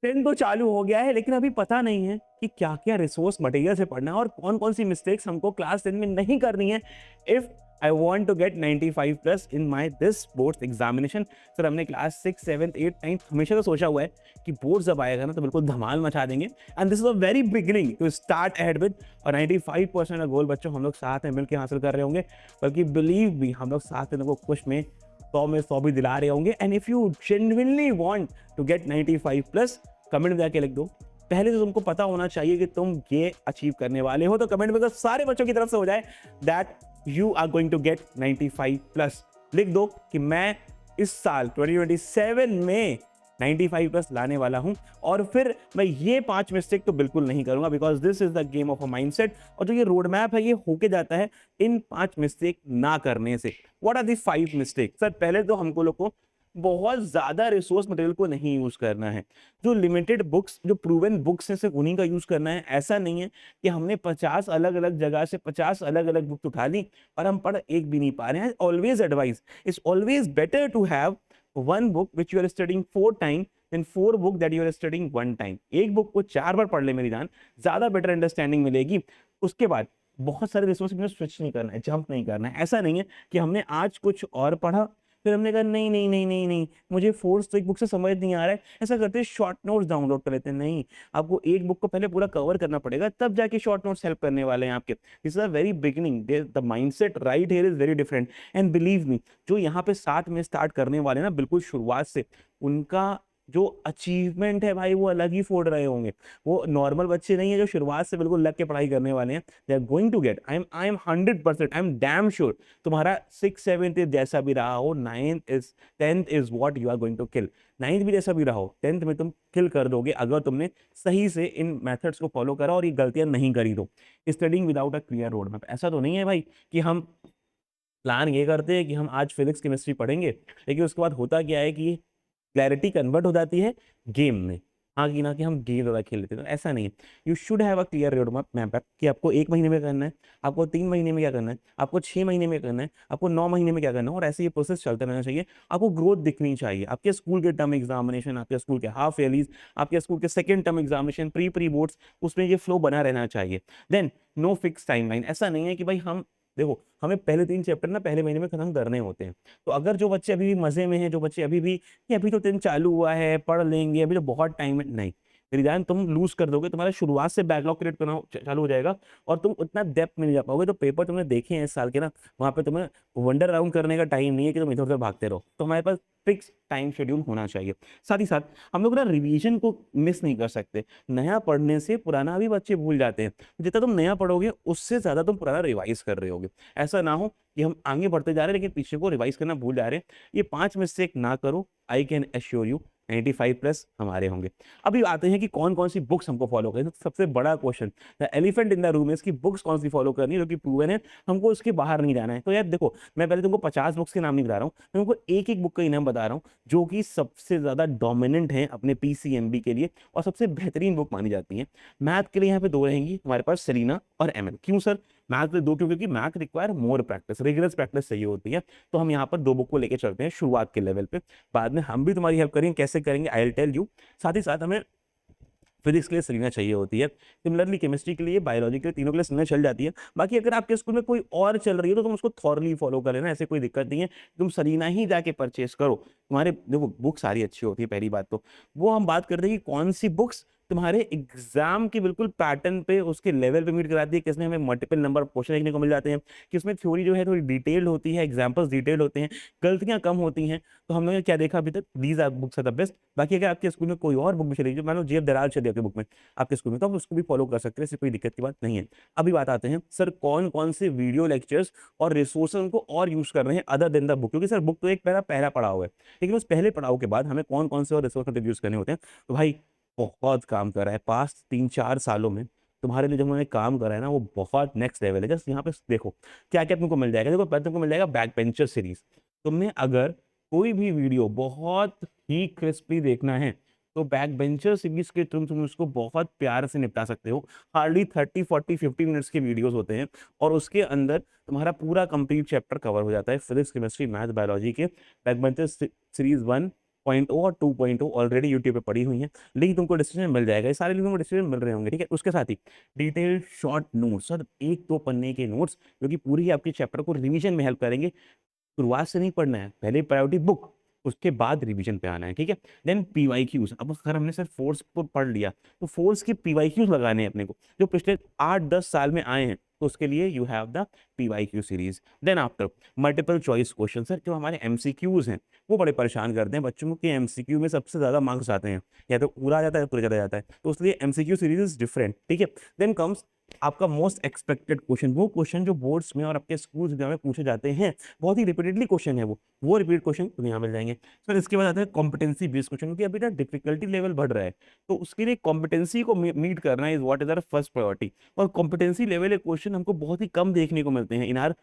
10 तो चालू हो गया है, लेकिन अभी पता नहीं है कि क्या-क्या रिसोर्स मटेरियल से पढ़ना है और कौन-कौन सी मिस्टेक्स हमको क्लास 10 में नहीं करनी है if I want to get 95 plus in my this boards examination. Sir हमने क्लास 6, 7, 8, 9 हमेशा तो सोचा हुआ है कि बोर्ड जब आएगा ना तो बिल्कुल धमाल मचा देंगे and this is a very beginning to start ahead with. और 95% का गोल बच्चों हम लोग साथ में मिलकर हासिल कर रहे होंगे, बल्कि बिलीव भी हम लोग साथ में खुश में 100 में 100 भी दिला रहे होंगे। And if you genuinely want to get 95 plus, comment में जाके लिख दो। पहले तो तुमको पता होना चाहिए कि तुम ये अचीव करने वाले हो, तो कमेंट में अगर सारे बच्चों की तरफ से हो जाए that you are going to get 95 plus, लिख दो कि मैं इस साल 2027 में 95 प्लस लाने वाला हूं। और फिर मैं ये 5 मिस्टेक तो बिल्कुल नहीं करूंगा, because this is the game of a mindset. और जो ये रोड मैप है ये होके जाता है इन 5 मिस्टेक ना करने से। What are the 5 mistake? Sir पहले तो हमको लोग को बहुत ज्यादा रिसोर्स मटेरियल को नहीं यूज करना है। जो लिमिटेड बुक्स, जो प्रूवन बुक्स हैं, सिर्फ उन्हीं का यूज करना है। ऐसा नहीं है कि हमने 50 अलग अलग जगह से 50 अलग अलग बुक उठा ली और हम पढ़ एक भी नहीं पा रहे हैं। Always advice is always better to have one book which you are studying 4 time than 4 book that you are studying 1 time. एक बुक को 4 बार पढ़ ले मेरी जान, ज्यादा बेटर अंडरस्टैंडिंग मिलेगी। उसके बाद बहुत सारे रिसोर्स में स्विच नहीं करना है, जंप नहीं करना है। ऐसा नहीं है कि हमने आज कुछ और पढ़ा फिर हमने कहा नहीं नहीं नहीं नहीं नहीं मुझे फोर्स तो एक बुक से समझ नहीं आ रहा है, ऐसा करते हैं शॉर्ट नोट्स डाउनलोड कर लेते हैं। नहीं, आपको एक बुक को पहले पूरा कवर करना पड़ेगा, तब जाके शॉर्ट नोट्स हेल्प करने वाले हैं आपके। This is a very beginning, the mindset right here is very different. And believe me, जो यहाँ पे साथ में स्टार्ट करने वाले ना बिल्कुल शुरुआत से, उनका जो अचीवमेंट है भाई वो अलग ही फोड़ रहे होंगे। वो नॉर्मल बच्चे नहीं है जो शुरुआत से बिल्कुल लग के पढ़ाई करने वाले हैं। They are going to get, I am 100%, I am damn sure तुम्हारा 6, 7 जैसा भी रहा हो, 10th is what you are going to kill. 9th भी जैसा भी रहा हो, 10th में तुम किल कर दोगे अगर तुमने सही से इन मेथड्स को फॉलो करा और ये गलतियां नहीं करी तो। Studying without a clear road map, ऐसा तो नहीं है भाई कि हम प्लान ये करते हैं कि हम आज फिजिक्स केमिस्ट्री पढ़ेंगे, लेकिन उसके बाद होता क्या है कि क्लैरिटी कन्वर्ट हो जाती है गेम में। हाँ कि ना कि हम गेम ज़्यादा खेल लेते हैं, तो ऐसा नहीं है। You should have a clear road map कि आपको 1 महीने में करना है, आपको 3 महीने में क्या करना है, आपको 6 महीने में करना है, आपको 9 महीने में क्या करना है, और ऐसे ये प्रोसेस चलता रहना चाहिए। आपको ग्रोथ दिखनी चाहिए। आपके स्कूल के टर्म एग्जामिनेशन, आपके स्कूल के हाफ ईयरलीज, आपके स्कूल के second term examination, pre boards, उसमें ये फ्लो बना रहना चाहिए। Then no fix timeline. ऐसा नहीं है कि भाई हम देखो हमें पहले 3 चैप्टर ना पहले महीने में खत्म करने होते हैं। तो अगर जो बच्चे अभी भी मजे में हैं, जो बच्चे अभी भी कि अभी तो दिन चालू हुआ है पढ़ लेंगे, अभी तो बहुत टाइम है, नहीं मेरी जान, तुम लूज कर दोगे, तुम्हारा शुरुआत से बैकलॉग क्रिएट करना चालू हो जाएगा और तुम उतना डेप्थ में नहीं जा पाओगे। तो पेपर तुमने देखे हैं इस साल के ना, वहां पे तुम्हें वंडर राउंड करने का टाइम नहीं है कि तुम इधर उधर भागते रहो। तो हमारे पास फिक्स टाइम शेड्यूल होना चाहिए। साथ ही साथ हम लोग ना रिवीजन को मिस नहीं कर सकते। नया पढ़ने से पुराना भी बच्चे भूल जाते हैं। जितना तुम नया पढ़ोगे उससे ज्यादा तुम पुराना रिवाइज कर रहे होगे। ऐसा ना हो कि हम आगे बढ़ते जा रहे हैं लेकिन पीछे को रिवाइज करना भूल जा रहे हैं। ये 5 मिस्टेक ना करो, I can assure you 95 plus हमारे होंगे। अभी आते हैं कि कौन कौन सी बुक्स हमको फॉलो करें। तो सबसे बड़ा question, the elephant in the room, इसकी बुक्स कौन सी फॉलो करनी है जो कि प्रूवन है, हमको उसके बाहर नहीं जाना है। तो यार देखो, मैं पहले तुमको 50 बुक्स के नाम नहीं बता रहा हूँ, मैं तुमको एक एक बुक का इनाम बता रहा हूँ जो कि सबसे ज्यादा डोमिनेंट है अपने पीसीएमबी के लिए और सबसे बेहतरीन बुक मानी जाती है। मैथ के लिए यहाँ पे 2 रहेंगी हमारे पास, सेलिना और एमएल। क्यों सर मैथ पे 2? क्योंकि math require more practice, rigorous practice चाहिए होती है। तो हम यहाँ पर 2 बुक को लेके चलते हैं शुरुआत के लेवल पे। बाद में हम भी तुम्हारी हेल्प करेंगे, कैसे करेंगे आई विल टेल यू। साथ ही साथ हमें फिजिक्स के लिए सेलिना चाहिए होती है, सिमिलरली केमिस्ट्री के लिए, बायोलॉजी के लिए, तीनों के लिए सेलिना चल जाती है। बाकी अगर आपके स्कूल में कोई और चल रही है तो तुम उसको थॉरली फॉलो कर लेना, ऐसे कोई दिक्कत नहीं है। तुम सेलिना ही जाके परचेस करो। तुम्हारे देखो बुक सारी अच्छी होती है, पहली बात तो वो हम बात करते हैं कि कौन सी बुक्स तुम्हारे एग्जाम के बिल्कुल पैटर्न पे, उसके लेवल पे मीट कराती है। किसमें हमें मल्टीपल नंबर क्वेश्चन देखने को मिल जाते हैं, किसमें थ्योरी जो है थोड़ी डिटेल्ड होती है, एग्जाम्पल्स डिटेल्ड होते हैं, गलतियां कम होती हैं। तो हम लोगों ने क्या देखा अभी तक, these are books are the best. बाकी अगर आपके स्कूल में कोई और बुक भी चलेगी, जो मान लो जेएफ दराज चली आपके बुक में आपके स्कूल में, तो आप उसको भी फॉलो कर सकते हैं, इससे कोई दिक्कत की बात नहीं है। अभी बात आते हैं सर कौन कौन से वीडियो लेक्चर्स और रिसोर्सेज उनको और यूज कर रहे हैं अदर देन द बुक। क्योंकि सर बुक तो एक पहला पड़ाव है, लेकिन उस पहले पड़ाव के बाद हमें कौन कौन से और रिसोर्स यूज करने होते हैं। तो भाई बहुत काम कर रहा है पास्ट 3-4 सालों में तुम्हारे लिए, जो उन्होंने काम करा है ना वो बहुत नेक्स्ट लेवल है। जस्ट यहाँ पे देखो क्या क्या तुमको मिल जाएगा। देखो पहले तुमको मिल जाएगा बैक बेंचर सीरीज। तुमने अगर कोई भी वीडियो बहुत ही क्रिस्पली देखना है तो बैक बेंचर सीरीज के तुम उसको बहुत प्यार से निपटा सकते हो। हार्डली 30, 40, 50 मिनट्स के वीडियोस होते हैं और उसके अंदर तुम्हारा पूरा कंप्लीट चैप्टर कवर हो जाता है, फिजिक्स केमिस्ट्री मैथ बायोलॉजी के बैक बेंचर सीरीज 1 1.0 और 2.0 ऑलरेडी यूट्यूब पे पड़ी हुई हैं, लिंक तुमको डिस्क्रिप्शन में मिल जाएगा, ये सारे लिंक तुमको डिस्क्रिप्शन में मिल रहे होंगे, ठीक है। उसके साथ ही डिटेल्ड शॉर्ट नोट्स, सर 1-2 पन्ने के नोट्स जो कि पूरी आपके चैप्टर को रिवीजन में हेल्प करेंगे। शुरुआत से नहीं पढ़ना है, पहले प्रायोरिटी बुक, उसके बाद रिवीजन पे आना है, ठीक है। देन पीवाईक्यूज, अब अगर हमने सर फोर्स को पढ़ लिया तो फोर्स के पीवाईक्यूज लगाने हैं अपने को, जो पिछले 8-10 साल में आए हैं, तो उसके लिए you have the PYQ series. Then after multiple choice question, sir जो हमारे एमसीक्यूज हैं वो बड़े परेशान करते हैं बच्चों के, एमसीक्यू में सबसे ज्यादा मार्क्स आते हैं, या तो पूरा आ जाता है पूरा चला जाता है, तो इसलिए एमसीक्यू सीरीज इज डिफरेंट, ठीक है। देन कम्स आपका मोस्ट एक्सपेक्टेड क्वेश्चन, वो क्वेश्चन जो बोर्ड्स में और आपके स्कूल्स में पूछे जाते हैं, बहुत ही रिपीटेडली क्वेश्चन है वो रिपीट क्वेश्चन तुम्हें यहाँ मिल जाएंगे। सर इसके बाद आता है कॉम्पिटेंसी बेस्ड क्वेश्चन, क्योंकि अभी ना डिफिकल्टी लेवल बढ़ रहा है, तो उसके लिए कॉम्पिटेंसी को मीट करना is what is our first priority. और कॉम्पिटेंसी लेवल के क्वेश्चन हमको बहुत ही कम देखने को मिलते हैं इन आर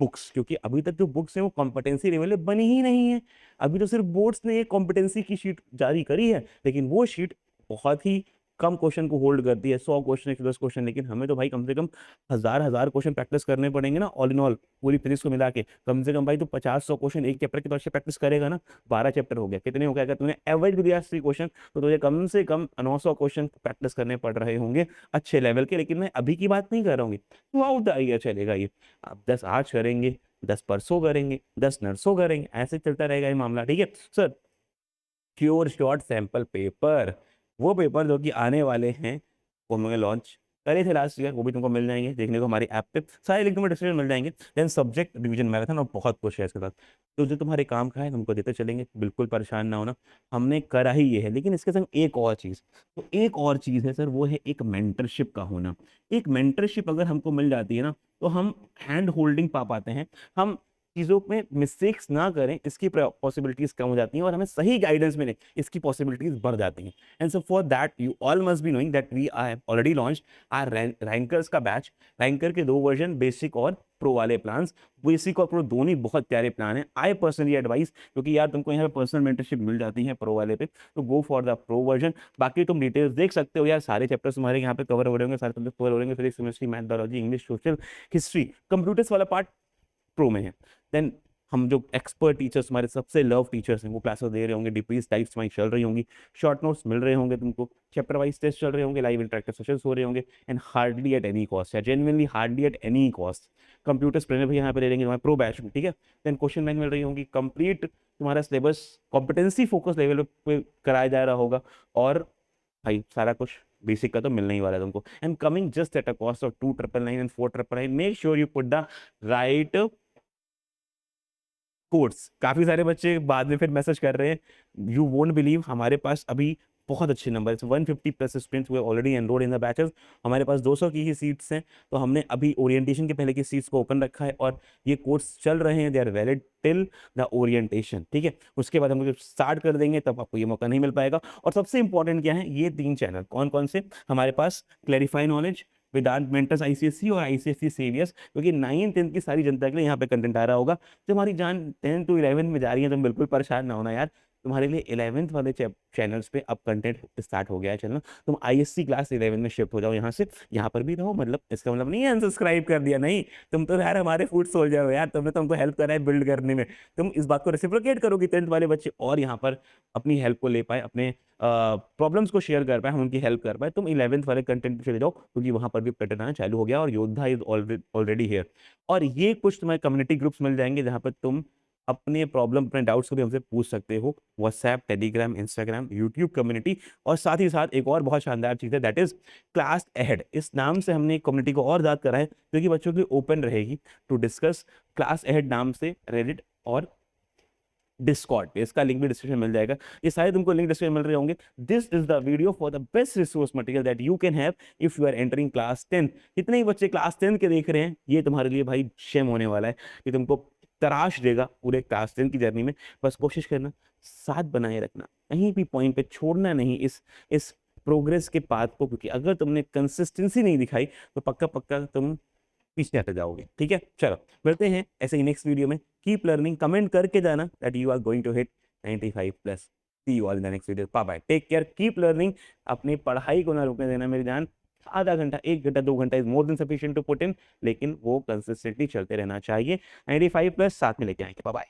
बुक्स, क्योंकि अभी तक जो बुक्स हैं वो कॉम्पिटेंसी लेवल पे बनी ही नहीं है। अभी तो सिर्फ बोर्ड्स ने एक कॉम्पिटेंसी की शीट जारी करी है, लेकिन वो शीट बहुत ही कम क्वेश्चन को होल्ड करती है, 100 क्वेश्चन 110 क्वेश्चन, लेकिन हमें तो भाई कम से कम हजार क्वेश्चन प्रैक्टिस करने पड़ेंगे ना, ऑल इन ऑल पूरी फिजिक्स को मिला के कम से कम भाई तो 50-100 क्वेश्चन एक चैप्टर के तौर से प्रैक्टिस करेगा ना। 12 चैप्टर हो गया, कितने हो गया, अगर तूने एवरेज भी दिया 3 क्वेश्चन तो तुझे कम से कम 900 क्वेश्चन प्रैक्टिस करने पड़ रहे होंगे अच्छे लेवल के। लेकिन मैं अभी की बात नहीं कर रहा हूँ, थ्रू आउट द ईयर चलेगा ये, आप 10 आज करेंगे, 10 परसों करेंगे, 10 नरसों करेंगे, ऐसे चलता रहेगा ये मामला, ठीक है sir. Pure short sample paper, वो पेपर जो कि आने वाले हैं, वो हमने लॉन्च करे थे लास्ट ईयर, वो भी तुमको मिल जाएंगे देखने को हमारी ऐप पे, सारे लिंक तुम्हें डिस्क्रिप्शन मिल जाएंगे। देन सब्जेक्ट रिवीजन मैराथन और बहुत कुछ है इसके साथ, तो जो तुम्हारे काम का है तुमको देते चलेंगे, बिल्कुल परेशान ना होना, हमने करा ही ये है। लेकिन इसके संग एक और चीज़, तो एक और चीज़ है सर, वो है एक मेंटरशिप का होना। एक मेंटरशिप अगर हमको मिल जाती है ना, तो हम हैंड होल्डिंग पा पाते हैं, हम चीज़ों में मिस्टेक्स ना करें इसकी पॉसिबिलिटीज कम हो जाती हैं, और हमें सही गाइडेंस मिले इसकी पॉसिबिलिटीज बढ़ जाती हैं। And so for that you all must be knowing that we are already launch our rankers का बैच। रैंकर के 2 वर्जन, बेसिक और प्रो वाले प्लान्स, बेसिक और प्रो दोनों ही बहुत प्यारे प्लान है। आई पर्सनली एडवाइस, क्योंकि यार तुमको यहाँ पे पर्सनल मेंटरशिप मिल जाती है प्रो वाले पे, तो go for the pro version. बाकी तुम डिटेल्स देख सकते हो यार, सारे चैप्टर्स तुम्हारे यहाँ पे कवर हो रहे होंगे, सारे सब्जेक्ट कवर हो रहे होंगे, physics chemistry math biology English social history, computers वाला पार्ट प्रो में है। देन हम जो एक्सपर्ट टीचर्स, हमारे सबसे लव टीचर्स हैं, वो क्लासेस दे रहे होंगे, डिप्रीज टाइप्स तुम्हारी चल रही होंगी, शॉर्ट नोट्स मिल रहे होंगे तुमको, चैप्टर वाइज टेस्ट चल रहे होंगे, लाइव इंटरेक्टिव सेशंस हो रहे होंगे, and hardly at any cost, या genuinely hardly at any cost computers planner भी यहाँ पे ले लेंगे तुम्हारे प्रो बैच में, ठीक है। देन क्वेश्चन बैंक मिल रही होंगी, कंप्लीट तुम्हारा सिलेबस कॉम्पिटेंसी फोकस लेवल पे कराया जा रहा होगा, और भाई सारा कुछ बेसिक का तो मिलने ही वाला है तुमको, and coming just at a cost of 2,999 and 4,999। Make sure you put the right course. काफी सारे बच्चे बाद में फिर मैसेज कर रहे हैं, यू वोंट बिलीव, हमारे पास अभी बहुत अच्छे नंबर, 150 प्लस स्टूडेंट्स हुए already enrolled in the batches, हमारे पास 200 की ही सीट्स हैं, तो हमने अभी ओरिएंटेशन के पहले की सीट्स को ओपन रखा है, और ये कोर्स चल रहे हैं, they are valid till the orientation, ठीक है। उसके बाद हम जब स्टार्ट कर देंगे तब आपको ये मौका नहीं मिल पाएगा। और सबसे इंपॉर्टेंट क्या है, ये 3 चैनल कौन कौन से हमारे पास, क्लैरिफाई नॉलेज, वेदांत मेंटर्स आईसीएससी और आईसीएससी सेवियर्स, क्योंकि 9th 10th की सारी जनता के लिए यहाँ पे कंटेंट आ रहा होगा। जो हमारी जान 10th to 11th में जा रही है, तुम बिल्कुल परेशान ना होना यार, तुम्हारे लिए 11th वाले चैनल्स पे अब कंटेंट स्टार्ट हो गया है चैनल, तुम आईएससी क्लास 11 में शिफ्ट हो जाओ यहाँ से, यहाँ पर भी रहो, मतलब इसका मतलब नहीं है अनसब्सक्राइब कर दिया, नहीं, तुम तो यार हमारे फुट सोल्जर हो यार, तुमने तुमको हेल्प करा है बिल्ड करने में, तुम इस बात को रेसिप्रोकेट करो कि 10th वाले बच्चे और यहाँ पर अपनी हेल्प को ले पाए, अपने प्रॉब्लम्स को शेयर कर पाए, हम उनकी हेल्प कर पाए, तुम 11th वाले कंटेंट पे चले जाओ, क्योंकि वहां पर भी कंटेंट आना चालू हो गया, और योद्धा इज ऑलरेडी हियर। और ये कुछ तुम्हारे कम्युनिटी ग्रुप्स मिल जाएंगे, जहां पर तुम अपने प्रॉब्लम, अपने डाउट्स को भी हमसे पूछ सकते हो, WhatsApp, Telegram, Instagram, YouTube community. और साथ ही साथ एक और बहुत शानदार चीज़ है, दैट इज क्लास अहेड। इस नाम से हमने कम्युनिटी को और याद करा है, क्योंकि बच्चों की ओपन रहेगी टू डिस्कस, क्लास अहेड नाम से रेडिट और डिस्कॉर्ड पे, इसका लिंक भी डिस्क्रिप्शन मिल जाएगा, ये सारे तुमको लिंक डिस्क्रिप्शन मिल रहे होंगे। This is the video for the best resource material that you can have if you are entering class 10। जितने ही बच्चे क्लास 10 के देख रहे हैं, ये तुम्हारे लिए भाई शेम होने वाला है, कि तुमको तराश देगा पूरे क्लास 10 की जर्नी में। बस कोशिश करना, साथ बनाए रखना, कहीं भी पॉइंट पे छोड़ना नहीं इस प्रोग्रेस के पाथ को, क्योंकि अगर तुमने कंसिस्टेंसी नहीं दिखाई तो पक्का पक्का तुम पीछे हट जाओगे, ठीक है। चलो मिलते हैं ऐसे ही नेक्स्ट वीडियो में। कीप लर्निंग, कमेंट करके जाना that you are going to hit 95 plus. See you all in the next video, bye bye, take care, keep learning. अपनी पढ़ाई को ना रुकने देना मेरी जान, आधा घंटा 1 घंटा 2 घंटा is more than sufficient to put in, लेकिन वो कंसिस्टेंटली चलते रहना चाहिए। 95 प्लस साथ में लेके आएंगे, बाय बाय।